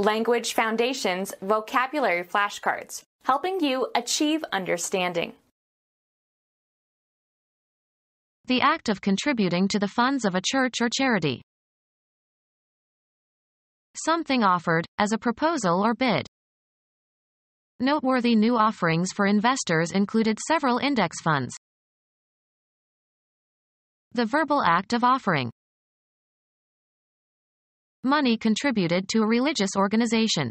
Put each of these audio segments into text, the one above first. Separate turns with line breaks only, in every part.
Language Foundations Vocabulary Flashcards, helping you achieve understanding.
The act of contributing to the funds of a church or charity. Something offered, as a proposal or bid. Noteworthy new offerings for investors included several index funds. The verbal act of offering. Money contributed to a religious organization.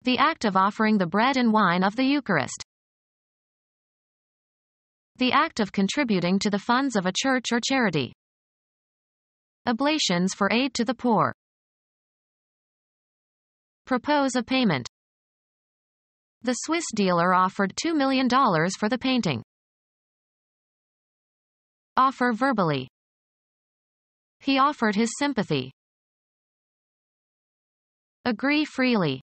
The act of offering the bread and wine of the Eucharist. The act of contributing to the funds of a church or charity. Oblations for aid to the poor. Propose a payment. The Swiss dealer offered $2 million for the painting. Offer verbally. He offered his sympathy. Agree freely.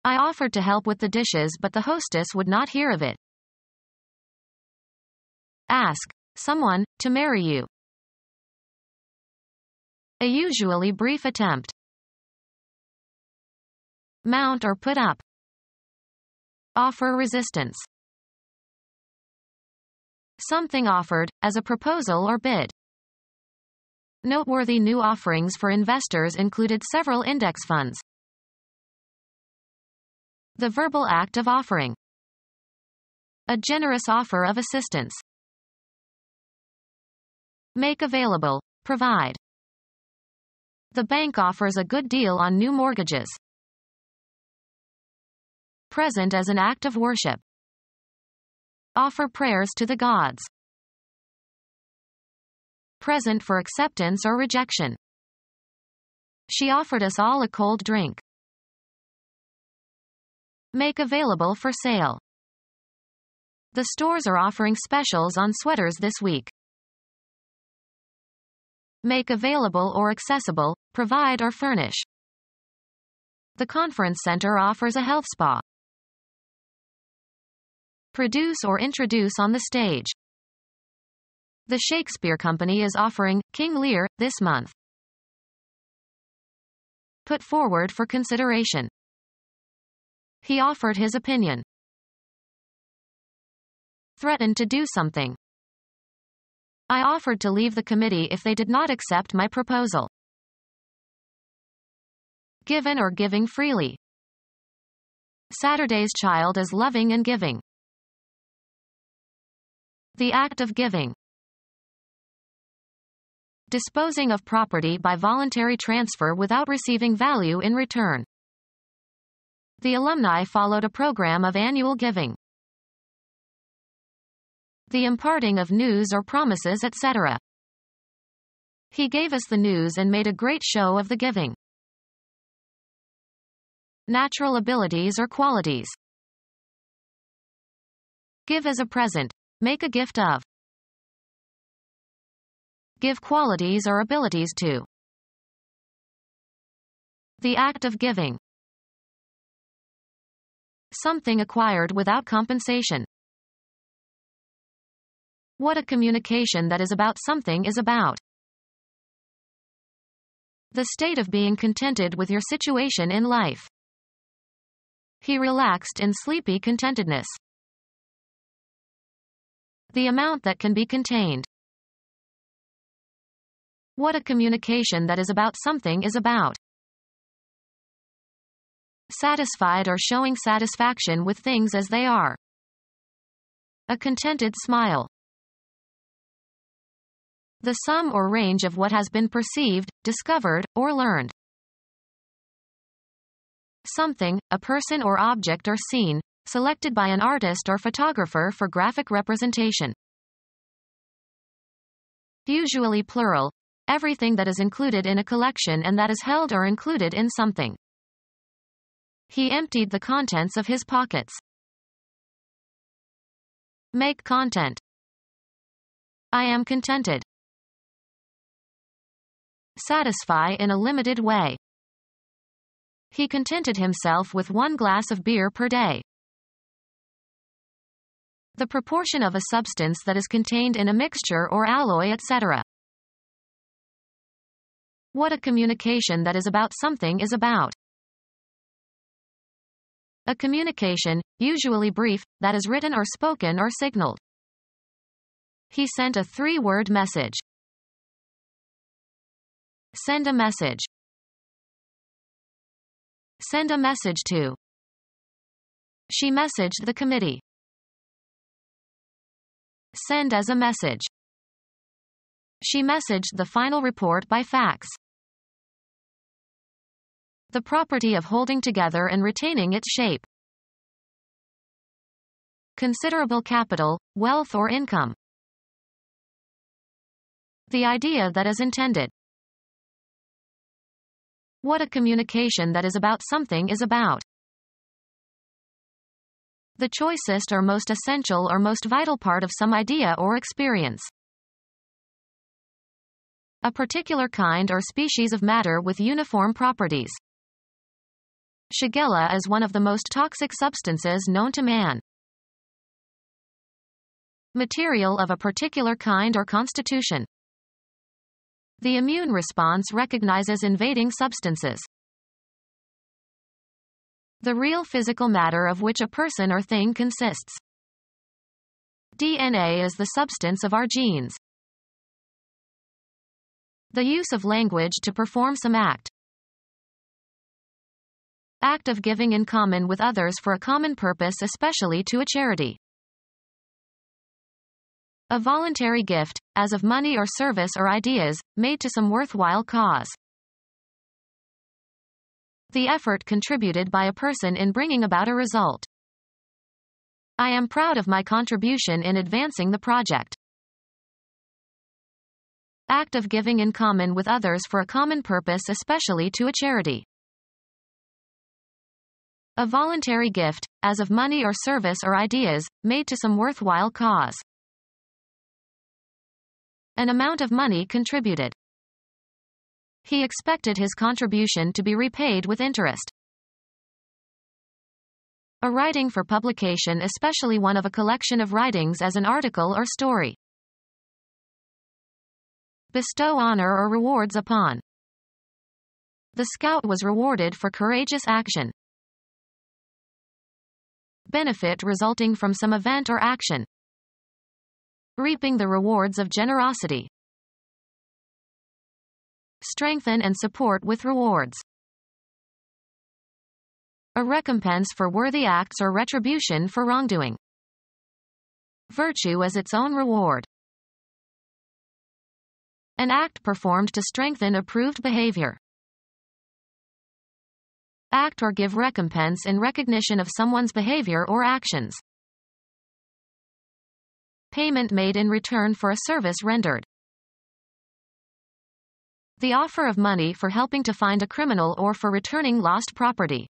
I offered to help with the dishes, but the hostess would not hear of it. Ask someone to marry you. A usually brief attempt. Mount or put up. Offer resistance. Something offered, as a proposal or bid. Noteworthy new offerings for investors included several index funds. The verbal act of offering. A generous offer of assistance. Make available, provide. The bank offers a good deal on new mortgages. Present as an act of worship. Offer prayers to the gods. Present for acceptance or rejection. She offered us all a cold drink. Make available for sale. The stores are offering specials on sweaters this week. Make available or accessible, provide or furnish. The conference center offers a health spa. Produce or introduce on the stage. The Shakespeare Company is offering King Lear this month. Put forward for consideration. He offered his opinion. Threatened to do something. I offered to leave the committee if they did not accept my proposal. Given or giving freely. Saturday's child is loving and giving. The act of giving. Disposing of property by voluntary transfer without receiving value in return. The alumni followed a program of annual giving. The imparting of news or promises, etc. He gave us the news and made a great show of the giving. Natural abilities or qualities. Give as a present. Make a gift of. Give qualities or abilities to. The act of giving. Something acquired without compensation. What a communication that is about something is about. The state of being contented with your situation in life. He relaxed in sleepy contentedness. The amount that can be contained. What a communication that is about something is about. Satisfied or showing satisfaction with things as they are. A contented smile. The sum or range of what has been perceived, discovered, or learned. Something, a person or object or scene, selected by an artist or photographer for graphic representation. Usually plural. Everything that is included in a collection and that is held or included in something. He emptied the contents of his pockets. Make content. I am contented. Satisfy in a limited way. He contented himself with 1 glass of beer per day. The proportion of a substance that is contained in a mixture or alloy, etc. What a communication that is about something is about. A communication, usually brief, that is written or spoken or signaled. He sent a 3-word message. Send a message. Send a message to. She messaged the committee. Send as a message. She messaged the final report by fax. The property of holding together and retaining its shape. Considerable capital, wealth or income. The idea that is intended. What a communication that is about something is about. The choicest or most essential or most vital part of some idea or experience. A particular kind or species of matter with uniform properties. Shigella is one of the most toxic substances known to man. Material of a particular kind or constitution. The immune response recognizes invading substances. The real physical matter of which a person or thing consists. DNA is the substance of our genes. The use of language to perform some act. Act of giving in common with others for a common purpose, especially to a charity. A voluntary gift, as of money or service or ideas, made to some worthwhile cause. The effort contributed by a person in bringing about a result. I am proud of my contribution in advancing the project. Act of giving in common with others for a common purpose, especially to a charity. A voluntary gift, as of money or service or ideas, made to some worthwhile cause. An amount of money contributed. He expected his contribution to be repaid with interest. A writing for publication, especially one of a collection of writings as an article or story. Bestow honor or rewards upon. The scout was rewarded for courageous action. Benefit resulting from some event or action. Reaping the rewards of generosity. Strengthen and support with rewards. A recompense for worthy acts or retribution for wrongdoing. Virtue as its own reward. An act performed to strengthen approved behavior. Act or give recompense in recognition of someone's behavior or actions. Payment made in return for a service rendered. The offer of money for helping to find a criminal or for returning lost property.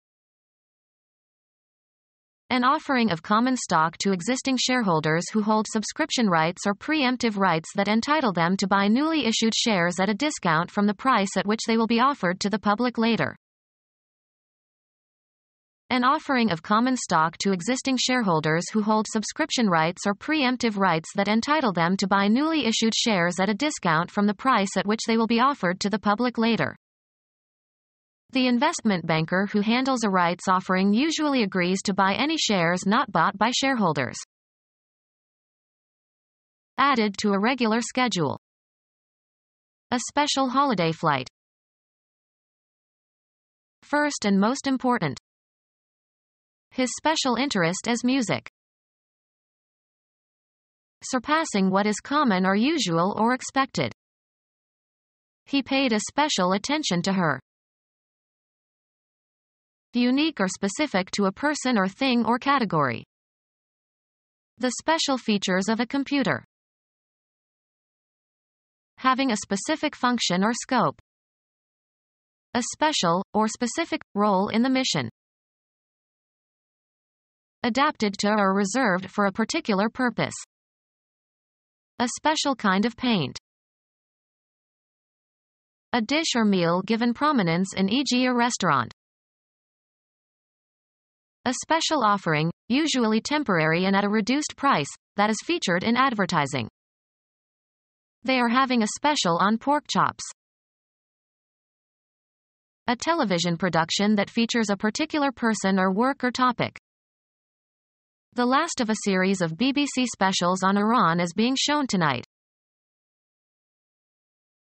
An offering of common stock to existing shareholders who hold subscription rights or preemptive rights that entitle them to buy newly issued shares at a discount from the price at which they will be offered to the public later. An offering of common stock to existing shareholders who hold subscription rights or preemptive rights that entitle them to buy newly issued shares at a discount from the price at which they will be offered to the public later. The investment banker who handles a rights offering usually agrees to buy any shares not bought by shareholders. Added to a regular schedule. A special holiday flight. First and most important. His special interest is music. Surpassing what is common or usual or expected. He paid a special attention to her. Unique or specific to a person or thing or category. The special features of a computer. Having a specific function or scope. A special, or specific, role in the mission. Adapted to or reserved for a particular purpose. A special kind of paint. A dish or meal given prominence in, e.g., a restaurant. A special offering, usually temporary and at a reduced price, that is featured in advertising. They are having a special on pork chops. A television production that features a particular person or work or topic. The last of a series of BBC specials on Iran is being shown tonight.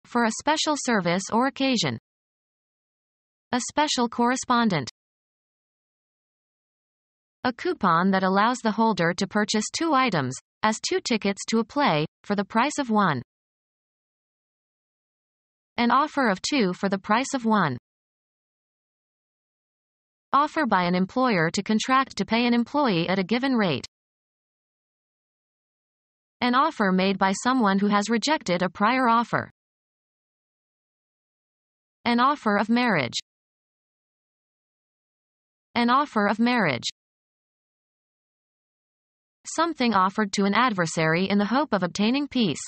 For a special service or occasion. A special correspondent. A coupon that allows the holder to purchase 2 items, as 2 tickets to a play, for the price of 1. An offer of 2 for the price of 1. Offer by an employer to contract to pay an employee at a given rate. An offer made by someone who has rejected a prior offer. An offer of marriage. An offer of marriage. Something offered to an adversary in the hope of obtaining peace.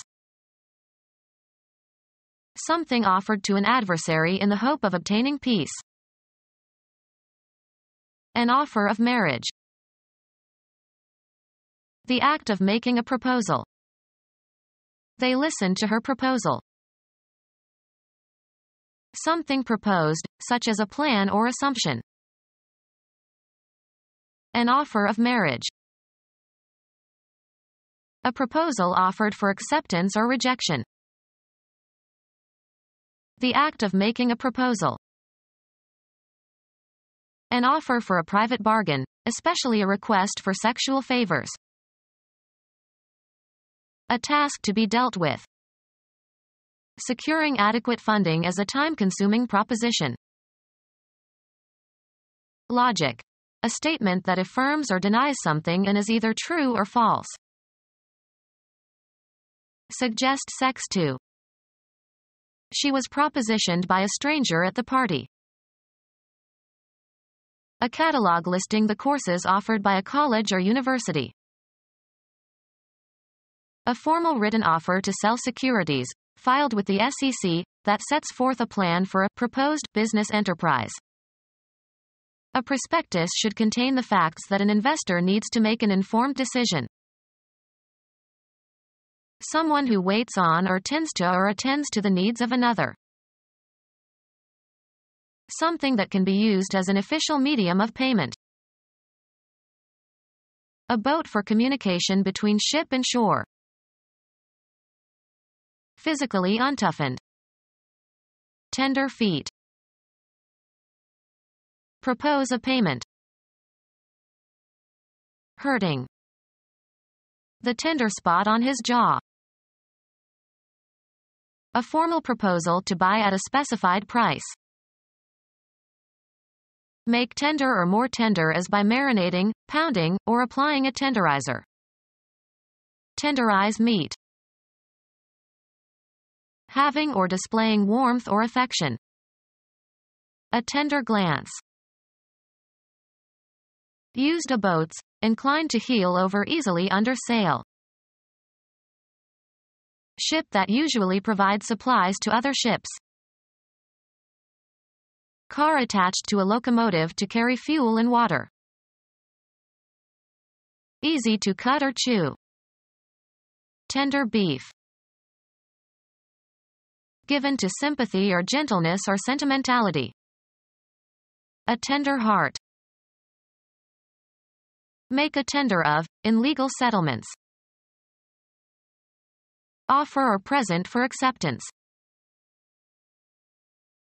Something offered to an adversary in the hope of obtaining peace. An offer of marriage. The act of making a proposal. They listened to her proposal. Something proposed, such as a plan or assumption. An offer of marriage. A proposal offered for acceptance or rejection. The act of making a proposal. An offer for a private bargain, especially a request for sexual favors. A task to be dealt with. Securing adequate funding is a time-consuming proposition. Logic. A statement that affirms or denies something and is either true or false. Suggest sex to. She was propositioned by a stranger at the party. A catalog listing the courses offered by a college or university. A formal written offer to sell securities, filed with the SEC, that sets forth a plan for a proposed business enterprise. A prospectus should contain the facts that an investor needs to make an informed decision. Someone who waits on or tends to or attends to the needs of another. Something that can be used as an official medium of payment. A boat for communication between ship and shore. Physically untoughened. Tender feet. Propose a payment. Hurting. The tender spot on his jaw. A formal proposal to buy at a specified price. Make tender or more tender as by marinating, pounding, or applying a tenderizer. Tenderize meat. Having or displaying warmth or affection. A tender glance. Used a boats, inclined to heel over easily under sail. Ship that usually provides supplies to other ships. Car attached to a locomotive to carry fuel and water. Easy to cut or chew. Tender beef. Given to sympathy or gentleness or sentimentality. A tender heart. Make a tender of, in legal settlements. Offer or present for acceptance.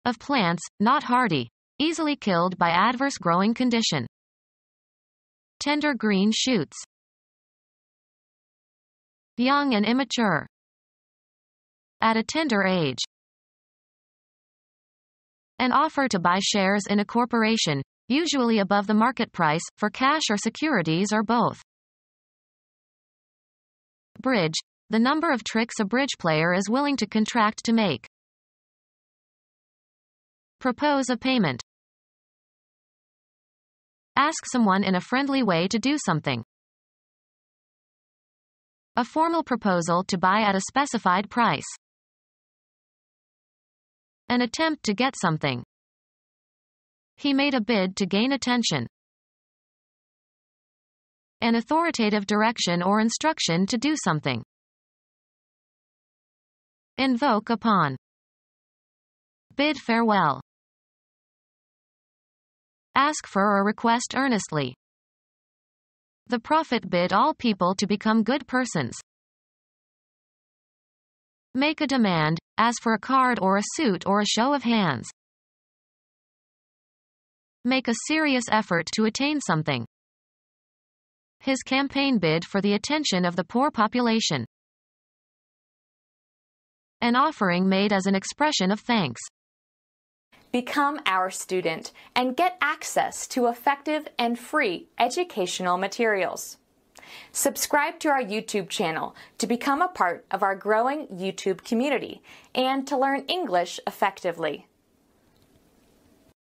Of plants, not hardy, easily killed by adverse growing condition. Tender green shoots. Young and immature. At a tender age. An offer to buy shares in a corporation, usually above the market price, for cash or securities or both. Bridge. The number of tricks a bridge player is willing to contract to make. Propose a payment. Ask someone in a friendly way to do something. A formal proposal to buy at a specified price. An attempt to get something. He made a bid to gain attention. An authoritative direction or instruction to do something. Invoke upon. Bid farewell. Ask for or request earnestly. The prophet bid all people to become good persons. Make a demand, as for a card or a suit or a show of hands. Make a serious effort to attain something. His campaign bid for the attention of the poor population. An offering made as an expression of thanks.
Become our student and get access to effective and free educational materials. Subscribe to our YouTube channel to become a part of our growing YouTube community and to learn English effectively.